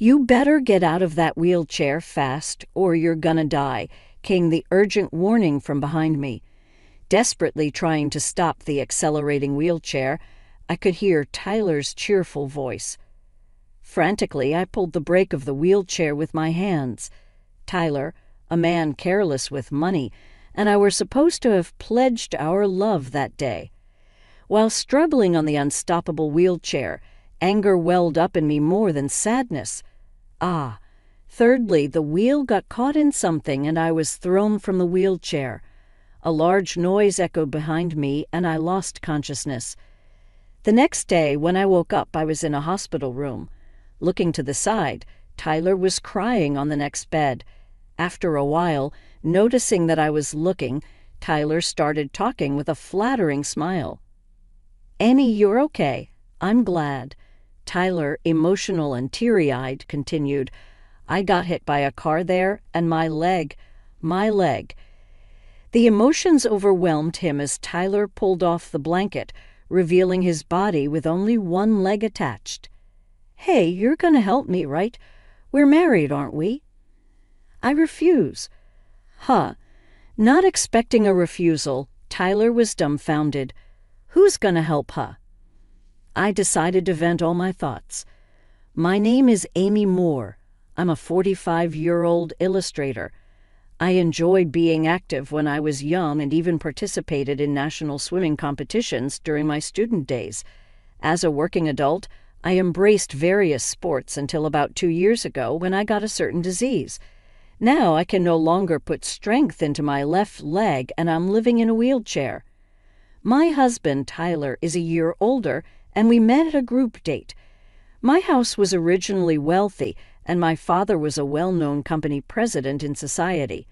"You better get out of that wheelchair fast, or you're gonna die," came the urgent warning from behind me. Desperately trying to stop the accelerating wheelchair, I could hear Tyler's cheerful voice. Frantically, I pulled the brake of the wheelchair with my hands. Tyler, a man careless with money, and I were supposed to have pledged our love that day. While struggling on the unstoppable wheelchair, anger welled up in me more than sadness. Thirdly, the wheel got caught in something and I was thrown from the wheelchair. A large noise echoed behind me and I lost consciousness. The next day, when I woke up, I was in a hospital room. Looking to the side, Tyler was crying on the next bed. After a while, noticing that I was looking, Tyler started talking with a flattering smile. "Amy, you're okay. I'm glad." Tyler, emotional and teary-eyed, continued, "I got hit by a car there, and my leg. The emotions overwhelmed him as Tyler pulled off the blanket, revealing his body with only one leg attached. "Hey, you're gonna help me, right? We're married, aren't we?" I refuse. Not expecting a refusal, Tyler was dumbfounded. Who's gonna help, I decided to vent all my thoughts. "My name is Amy Moore. I'm a 45-year-old illustrator. I enjoyed being active when I was young and even participated in national swimming competitions during my student days. As a working adult, I embraced various sports until about 2 years ago when I got a certain disease. Now I can no longer put strength into my left leg and I'm living in a wheelchair. My husband, Tyler, is a year older and we met at a group date. My house was originally wealthy and my father was a well-known company president in society.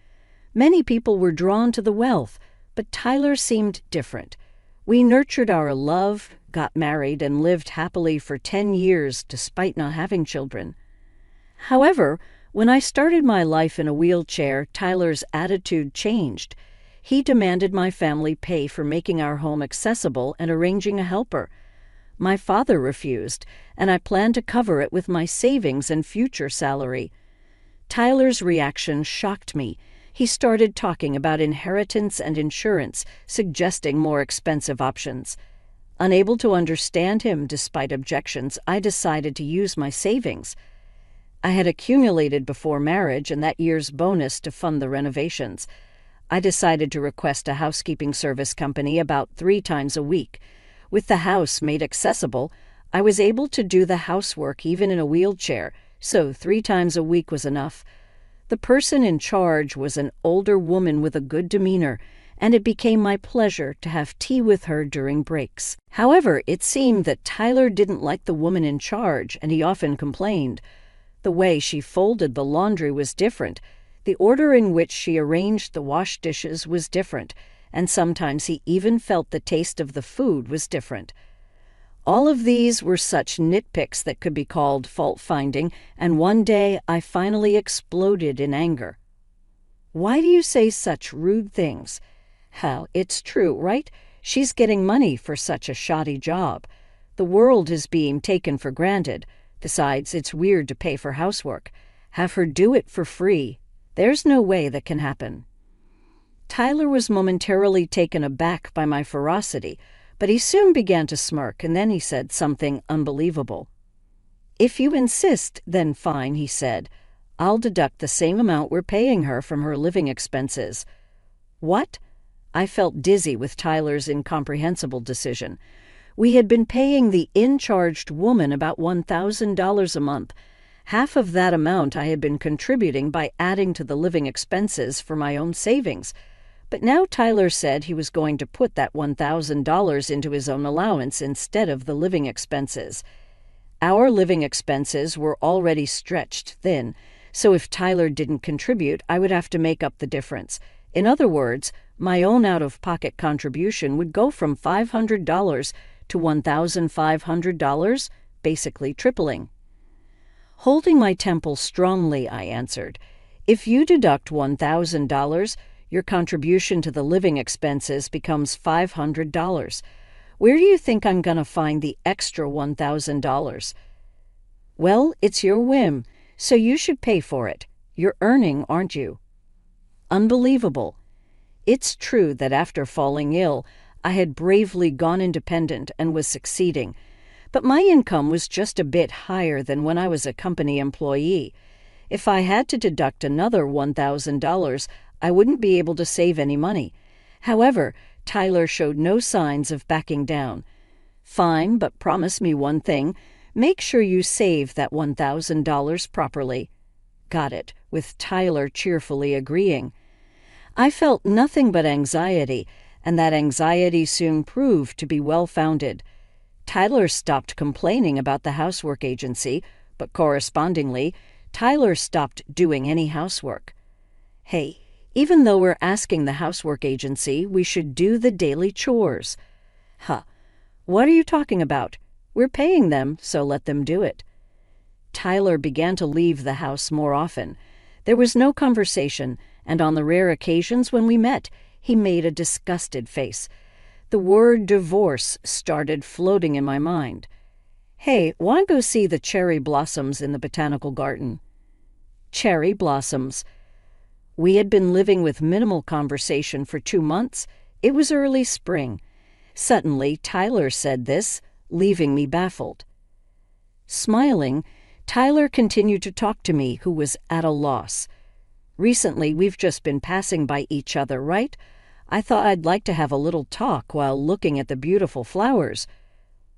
Many people were drawn to the wealth, but Tyler seemed different. We nurtured our love, got married, and lived happily for 10 years despite not having children. However, when I started my life in a wheelchair, Tyler's attitude changed. He demanded my family pay for making our home accessible and arranging a helper. My father refused, and I planned to cover it with my savings and future salary. Tyler's reaction shocked me. He started talking about inheritance and insurance, suggesting more expensive options. Unable to understand him despite objections, I decided to use my savings. I had accumulated before marriage and that year's bonus to fund the renovations. I decided to request a housekeeping service company about 3 times a week. With the house made accessible, I was able to do the housework even in a wheelchair, so 3 times a week was enough. The person in charge was an older woman with a good demeanor, and it became my pleasure to have tea with her during breaks. However, it seemed that Tyler didn't like the woman in charge, and he often complained. The way she folded the laundry was different. The order in which she arranged the wash dishes was different, and sometimes he even felt the taste of the food was different. All of these were such nitpicks that could be called fault-finding, and one day I finally exploded in anger. "Why do you say such rude things? Hell, it's true, right? She's getting money for such a shoddy job. The world is being taken for granted. Besides, it's weird to pay for housework. Have her do it for free. There's no way that can happen." Tyler was momentarily taken aback by my ferocity, but he soon began to smirk, and then he said something unbelievable. "If you insist, then fine," he said. "I'll deduct the same amount we're paying her from her living expenses." What? I felt dizzy with Tyler's incomprehensible decision. We had been paying the in-charged woman about $1,000 a month. Half of that amount I had been contributing by adding to the living expenses for my own savings. But now Tyler said he was going to put that $1,000 into his own allowance instead of the living expenses. Our living expenses were already stretched thin, so if Tyler didn't contribute, I would have to make up the difference. In other words, my own out-of-pocket contribution would go from $500 to $1,500, basically tripling. Holding my temple strongly, I answered, "If you deduct $1,000, your contribution to the living expenses becomes $500. Where do you think I'm going to find the extra $1,000? "Well, it's your whim. So you should pay for it. You're earning, aren't you? Unbelievable. It's true that after falling ill, I had bravely gone independent and was succeeding, but my income was just a bit higher than when I was a company employee. If I had to deduct another $1,000, I wouldn't be able to save any money. However, Tyler showed no signs of backing down. Fine, but promise me one thing. Make sure you save that $1,000 properly. Got it, with Tyler cheerfully agreeing. I felt nothing but anxiety, and that anxiety soon proved to be well-founded. Tyler stopped complaining about the housework agency, but correspondingly, Tyler stopped doing any housework. Hey, even though we're asking the housework agency, we should do the daily chores. Huh, what are you talking about? We're paying them, so let them do it. Tyler began to leave the house more often. There was no conversation, and on the rare occasions when we met, he made a disgusted face. The word divorce started floating in my mind. Hey, wanna go see the cherry blossoms in the botanical garden? Cherry blossoms. We had been living with minimal conversation for 2 months. It was early spring. Suddenly, Tyler said this, leaving me baffled. Smiling, Tyler continued to talk to me, who was at a loss. Recently, we've just been passing by each other, right? I thought I'd like to have a little talk while looking at the beautiful flowers.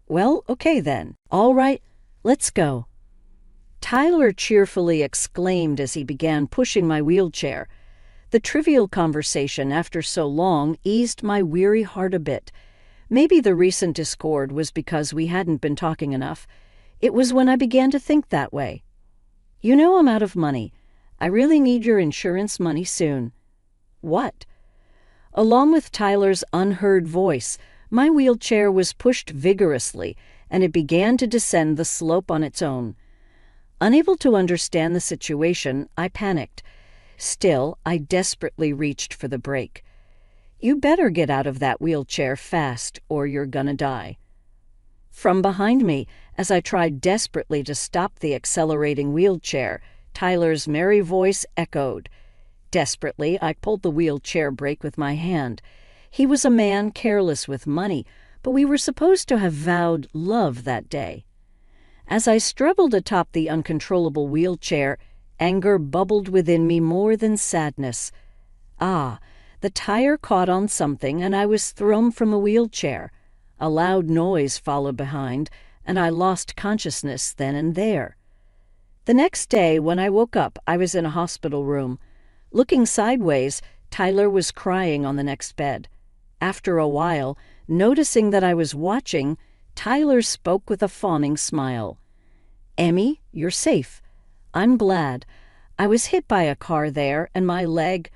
Well, okay then. All right, let's go. Tyler cheerfully exclaimed as he began pushing my wheelchair. The trivial conversation after so long eased my weary heart a bit. Maybe the recent discord was because we hadn't been talking enough. It was when I began to think that way. You know I'm out of money. I really need your insurance money soon. What? Along with Tyler's unheard voice, my wheelchair was pushed vigorously, and it began to descend the slope on its own. Unable to understand the situation, I panicked. Still, I desperately reached for the brake. You better get out of that wheelchair fast, or you're gonna die. From behind me, as I tried desperately to stop the accelerating wheelchair, Tyler's merry voice echoed. Desperately, I pulled the wheelchair brake with my hand. He was a man careless with money, but we were supposed to have vowed love that day. As I struggled atop the uncontrollable wheelchair, anger bubbled within me more than sadness. Ah, the tire caught on something, and I was thrown from the wheelchair. A loud noise followed behind, and I lost consciousness then and there. The next day, when I woke up, I was in a hospital room. Looking sideways, Tyler was crying on the next bed. After a while, noticing that I was watching, Tyler spoke with a fawning smile. Emmy, you're safe. I'm glad. I was hit by a car there, and my leg.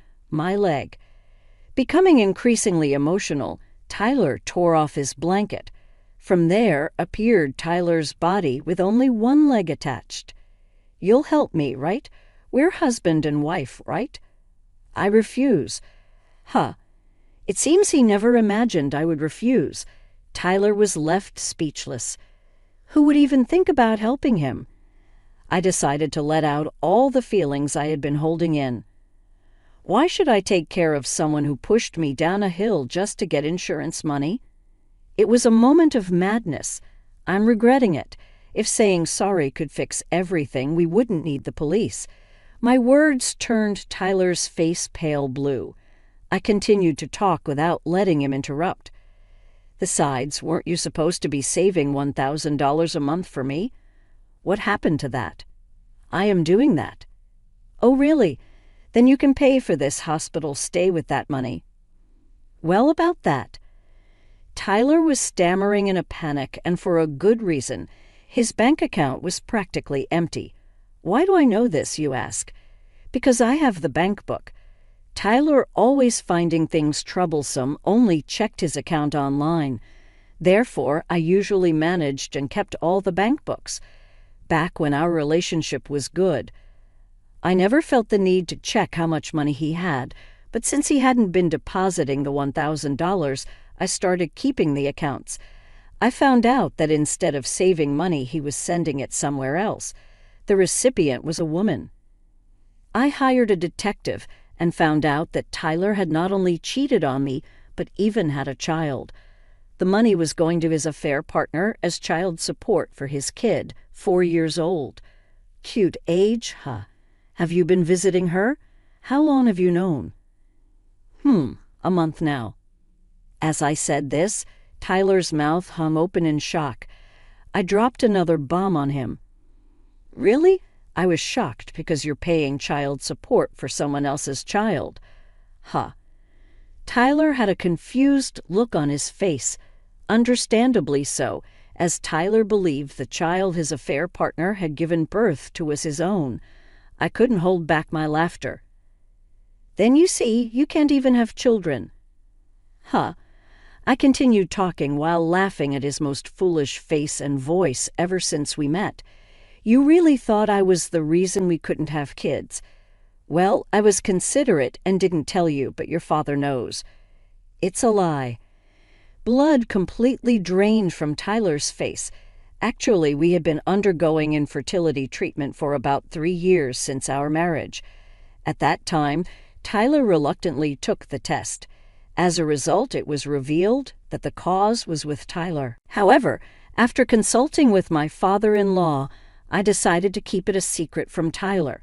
Becoming increasingly emotional, Tyler tore off his blanket. From there appeared Tyler's body with only one leg attached. You'll help me, right? We're husband and wife, right? I refuse. Huh. It seems he never imagined I would refuse. Tyler was left speechless. Who would even think about helping him? I decided to let out all the feelings I had been holding in. Why should I take care of someone who pushed me down a hill just to get insurance money? It was a moment of madness. I'm regretting it. If saying sorry could fix everything, we wouldn't need the police. My words turned Tyler's face pale blue. I continued to talk without letting him interrupt. Besides, weren't you supposed to be saving $1,000 a month for me? What happened to that? I am doing that. Oh, really? Then you can pay for this hospital stay with that money. Well, about that. Tyler was stammering in a panic, and for a good reason. His bank account was practically empty. Why do I know this, you ask? Because I have the bank book. Tyler, always finding things troublesome, only checked his account online. Therefore, I usually managed and kept all the bank books, back when our relationship was good. I never felt the need to check how much money he had, but since he hadn't been depositing the $1,000, I started keeping the accounts. I found out that instead of saving money, he was sending it somewhere else. The recipient was a woman. I hired a detective and found out that Tyler had not only cheated on me, but even had a child. The money was going to his affair partner as child support for his kid, 4 years old. Cute age, huh? Have you been visiting her? How long have you known? A month now. As I said this, Tyler's mouth hung open in shock. I dropped another bomb on him. Really? I was shocked because you're paying child support for someone else's child. Tyler had a confused look on his face, understandably so, as Tyler believed the child his affair partner had given birth to was his own. I couldn't hold back my laughter. Then you see, you can't even have children. I continued talking while laughing at his most foolish face and voice ever since we met. You really thought I was the reason we couldn't have kids. Well, I was considerate and didn't tell you, but your father knows. It's a lie. Blood completely drained from Tyler's face. Actually, we had been undergoing infertility treatment for about 3 years since our marriage. At that time, Tyler reluctantly took the test. As a result, it was revealed that the cause was with Tyler. However, after consulting with my father-in-law, I decided to keep it a secret from Tyler.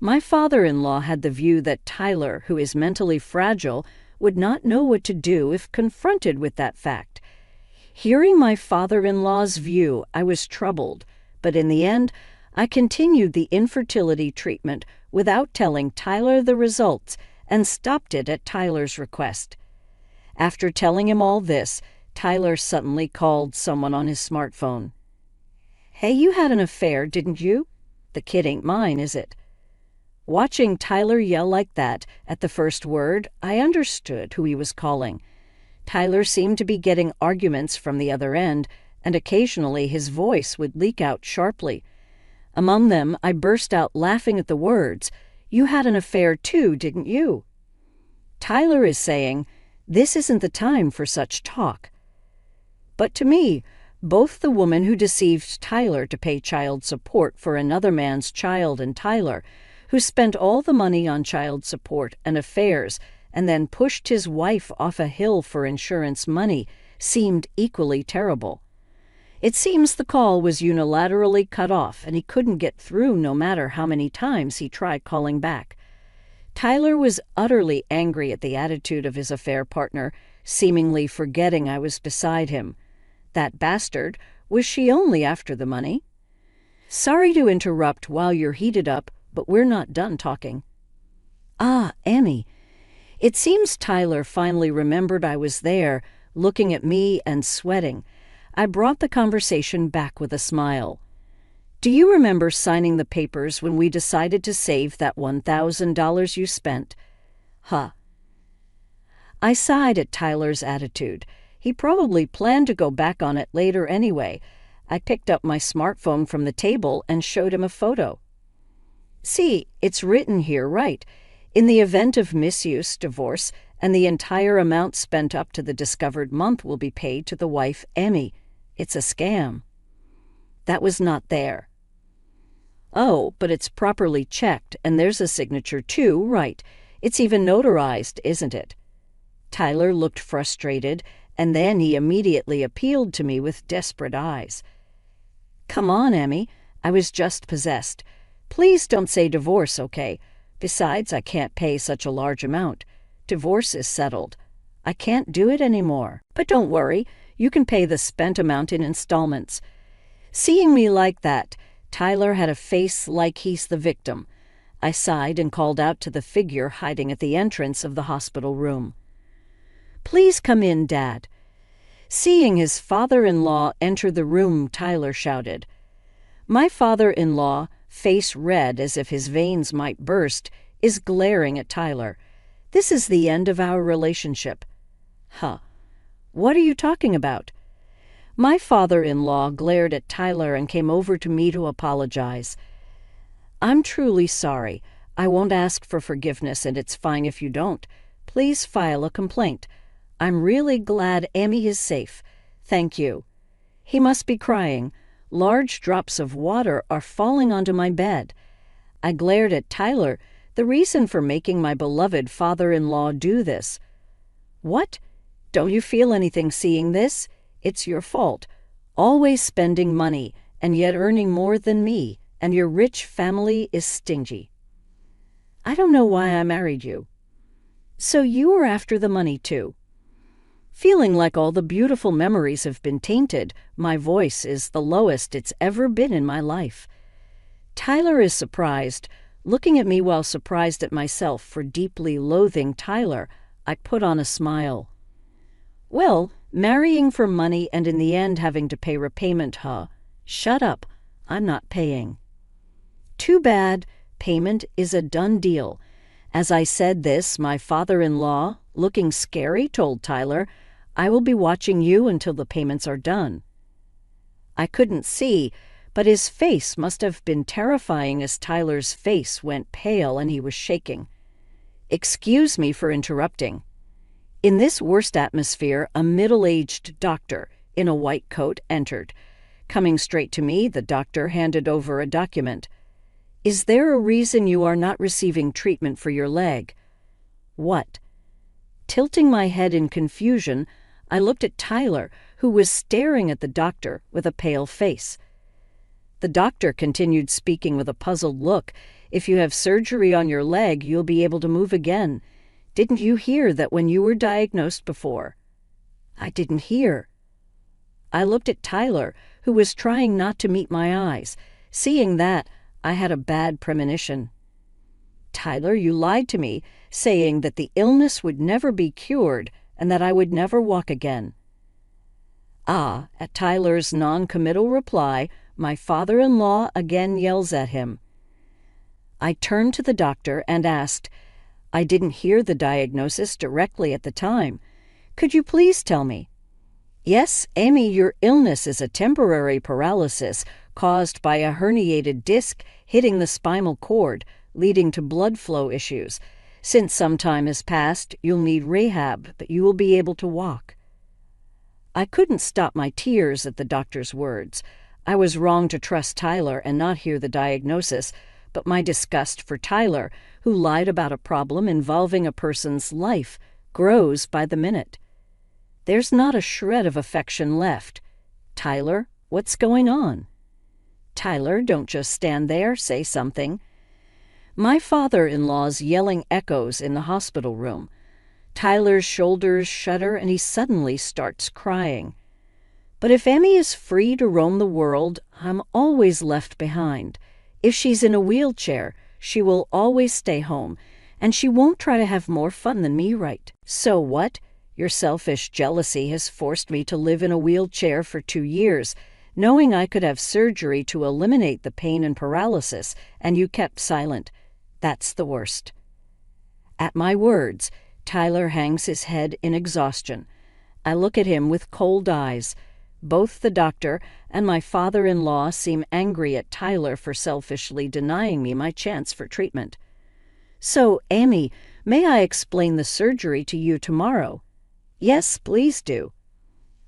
My father-in-law had the view that Tyler, who is mentally fragile, would not know what to do if confronted with that fact. Hearing my father-in-law's view, I was troubled, but in the end, I continued the infertility treatment without telling Tyler the results and stopped it at Tyler's request. After telling him all this, Tyler suddenly called someone on his smartphone. Hey, you had an affair, didn't you? The kid ain't mine, is it? Watching Tyler yell like that at the first word, I understood who he was calling. Tyler seemed to be getting arguments from the other end, and occasionally his voice would leak out sharply. Among them, I burst out laughing at the words, You had an affair too, didn't you? Tyler is saying, This isn't the time for such talk. But to me, both the woman who deceived Tyler to pay child support for another man's child and Tyler, who spent all the money on child support and affairs and then pushed his wife off a hill for insurance money, seemed equally terrible. It seems the call was unilaterally cut off and he couldn't get through no matter how many times he tried calling back. Tyler was utterly angry at the attitude of his affair partner, seemingly forgetting I was beside him. That bastard, was she only after the money? Sorry to interrupt while you're heated up, but we're not done talking. Emmy. It seems Tyler finally remembered I was there, looking at me and sweating. I brought the conversation back with a smile. Do you remember signing the papers when we decided to save that $1,000 you spent? I sighed at Tyler's attitude. He probably planned to go back on it later anyway. I picked up my smartphone from the table and showed him a photo. See, it's written here, right? In the event of misuse, divorce, and the entire amount spent up to the discovered month will be paid to the wife, Emmy. It's a scam. That was not there. Oh, but it's properly checked, and there's a signature too, right? It's even notarized, isn't it? Tyler looked frustrated, and then he immediately appealed to me with desperate eyes. Come on, Emmy. I was just possessed. Please don't say divorce, okay? Besides, I can't pay such a large amount. Divorce is settled. I can't do it anymore. But don't worry. You can pay the spent amount in installments. Seeing me like that, Tyler had a face like he's the victim. I sighed and called out to the figure hiding at the entrance of the hospital room. Please come in, Dad. Seeing his father-in-law enter the room, Tyler shouted. My father-in-law, face red as if his veins might burst, is glaring at Tyler. This is the end of our relationship. What are you talking about? My father-in-law glared at Tyler and came over to me to apologize. I'm truly sorry. I won't ask for forgiveness, and it's fine if you don't. Please file a complaint. I'm really glad Emmy is safe. Thank you. He must be crying. Large drops of water are falling onto my bed. I glared at Tyler, the reason for making my beloved father-in-law do this. What? Don't you feel anything seeing this? It's your fault. Always spending money, and yet earning more than me, and your rich family is stingy. I don't know why I married you. So you were after the money too. Feeling like all the beautiful memories have been tainted, my voice is the lowest it's ever been in my life. Tyler is surprised. Looking at me while surprised at myself for deeply loathing Tyler, I put on a smile. Well, marrying for money and in the end having to pay repayment, huh? Shut up. I'm not paying. Too bad. Payment is a done deal. As I said this, my father-in-law, looking scary, told Tyler, I will be watching you until the payments are done. I couldn't see, but his face must have been terrifying as Tyler's face went pale and he was shaking. Excuse me for interrupting. In this worst atmosphere, a middle-aged doctor in a white coat entered. Coming straight to me, the doctor handed over a document. Is there a reason you are not receiving treatment for your leg? What? Tilting my head in confusion, I looked at Tyler, who was staring at the doctor with a pale face. The doctor continued speaking with a puzzled look. If you have surgery on your leg, you'll be able to move again. Didn't you hear that when you were diagnosed before? I didn't hear. I looked at Tyler, who was trying not to meet my eyes. Seeing that, I had a bad premonition. Tyler, you lied to me, saying that the illness would never be cured and that I would never walk again. Ah, at Tyler's non-committal reply, my father-in-law again yells at him. I turned to the doctor and asked, I didn't hear the diagnosis directly at the time. Could you please tell me? Yes, Amy, your illness is a temporary paralysis caused by a herniated disc hitting the spinal cord, leading to blood flow issues. Since some time has passed, you'll need rehab, but you will be able to walk. I couldn't stop my tears at the doctor's words. I was wrong to trust Tyler and not hear the diagnosis, but my disgust for Tyler, who lied about a problem involving a person's life, grows by the minute. There's not a shred of affection left. Tyler, what's going on? Tyler, don't just stand there, say something. My father-in-law's yelling echoes in the hospital room. Tyler's shoulders shudder and he suddenly starts crying. But if Emmy is free to roam the world, I'm always left behind. If she's in a wheelchair, she will always stay home, and she won't try to have more fun than me, right? So what? Your selfish jealousy has forced me to live in a wheelchair for 2 years, knowing I could have surgery to eliminate the pain and paralysis, and you kept silent. That's the worst. At my words, Tyler hangs his head in exhaustion. I look at him with cold eyes. Both the doctor and my father-in-law seem angry at Tyler for selfishly denying me my chance for treatment. So, Amy, may I explain the surgery to you tomorrow? Yes, please do.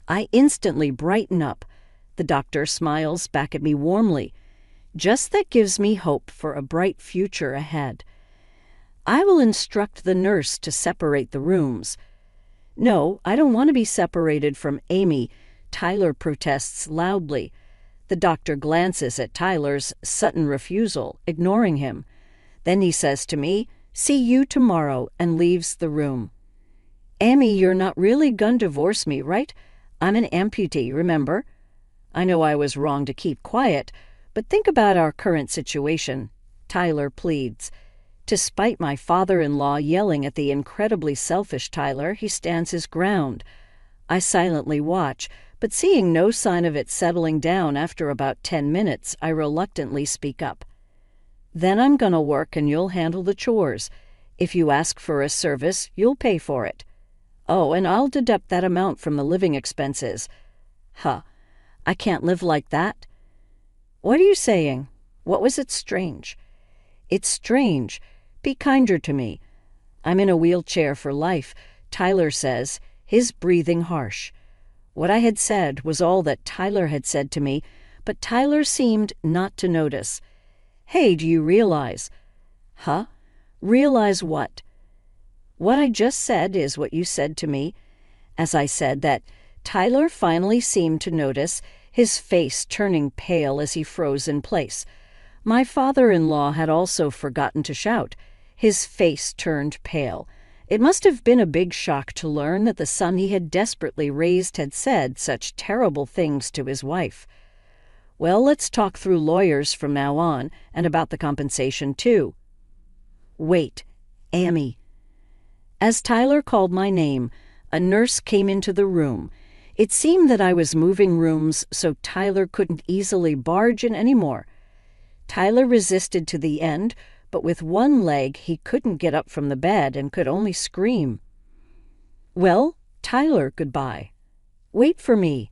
I instantly brighten up. The doctor smiles back at me warmly. Just that gives me hope for a bright future ahead. I will instruct the nurse to separate the rooms. No, I don't want to be separated from Amy, Tyler protests loudly. The doctor glances at Tyler's sudden refusal, ignoring him. Then he says to me, see you tomorrow, and leaves the room. Amy, you're not really gonna divorce me, right? I'm an amputee, remember? I know I was wrong to keep quiet, but think about our current situation. Tyler pleads. Despite my father-in-law yelling at the incredibly selfish Tyler, he stands his ground. I silently watch, but seeing no sign of it settling down after about 10 minutes, I reluctantly speak up. Then I'm gonna work and you'll handle the chores. If you ask for a service, you'll pay for it. Oh, and I'll deduct that amount from the living expenses. Huh. I can't live like that. What are you saying? What was it strange? It's strange. Be kinder to me. I'm in a wheelchair for life, Tyler says, his breathing harsh. What I had said was all that Tyler had said to me, but Tyler seemed not to notice. "Hey, do you realize?" "Huh? Realize what?" "What I just said is what you said to me." As I said that, Tyler finally seemed to notice, his face turning pale as he froze in place. My father-in-law had also forgotten to shout. His face turned pale. It must have been a big shock to learn that the son he had desperately raised had said such terrible things to his wife. "Well, let's talk through lawyers from now on, and about the compensation, too." "Wait, Amy." As Tyler called my name, a nurse came into the room. It seemed that I was moving rooms so Tyler couldn't easily barge in anymore. Tyler resisted to the end, but with one leg he couldn't get up from the bed and could only scream. "Well, Tyler, goodbye." "Wait for me."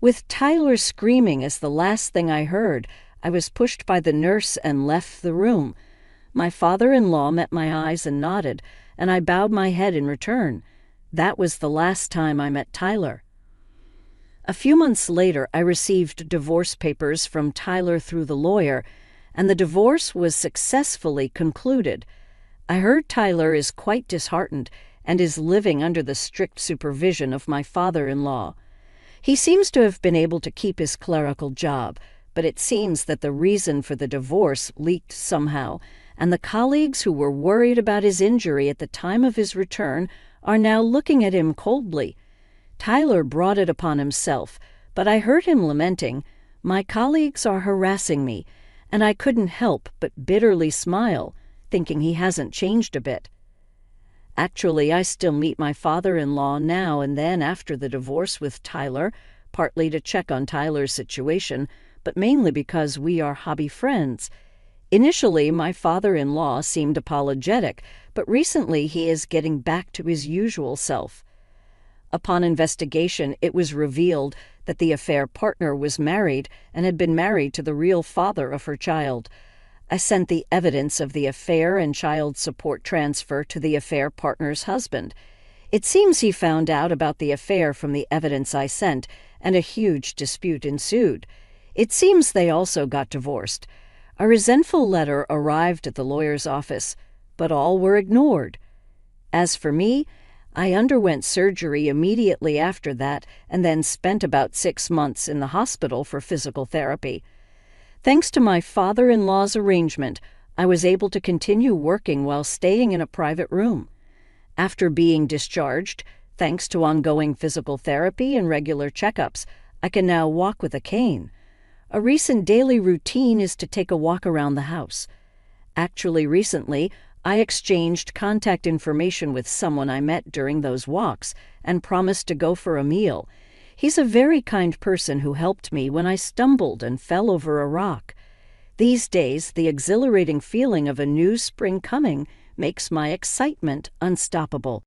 With Tyler screaming as the last thing I heard, I was pushed by the nurse and left the room. My father-in-law met my eyes and nodded, and I bowed my head in return. That was the last time I met Tyler. A few months later, I received divorce papers from Tyler through the lawyer, and the divorce was successfully concluded. I heard Tyler is quite disheartened and is living under the strict supervision of my father-in-law. He seems to have been able to keep his clerical job, but it seems that the reason for the divorce leaked somehow, and the colleagues who were worried about his injury at the time of his return are now looking at him coldly. Tyler brought it upon himself, but I heard him lamenting, "My colleagues are harassing me," and I couldn't help but bitterly smile, thinking he hasn't changed a bit. Actually, I still meet my father-in-law now and then after the divorce with Tyler, partly to check on Tyler's situation, but mainly because we are hobby friends. Initially, my father-in-law seemed apologetic, but recently he is getting back to his usual self. Upon investigation, it was revealed that the affair partner was married and had been married to the real father of her child. I sent the evidence of the affair and child support transfer to the affair partner's husband. It seems he found out about the affair from the evidence I sent, and a huge dispute ensued. It seems they also got divorced. A resentful letter arrived at the lawyer's office, but all were ignored. As for me, I underwent surgery immediately after that and then spent about 6 months in the hospital for physical therapy. Thanks to my father-in-law's arrangement, I was able to continue working while staying in a private room. After being discharged, thanks to ongoing physical therapy and regular checkups, I can now walk with a cane. A recent daily routine is to take a walk around the house. Actually, recently, I exchanged contact information with someone I met during those walks and promised to go for a meal. He's a very kind person who helped me when I stumbled and fell over a rock. These days, the exhilarating feeling of a new spring coming makes my excitement unstoppable.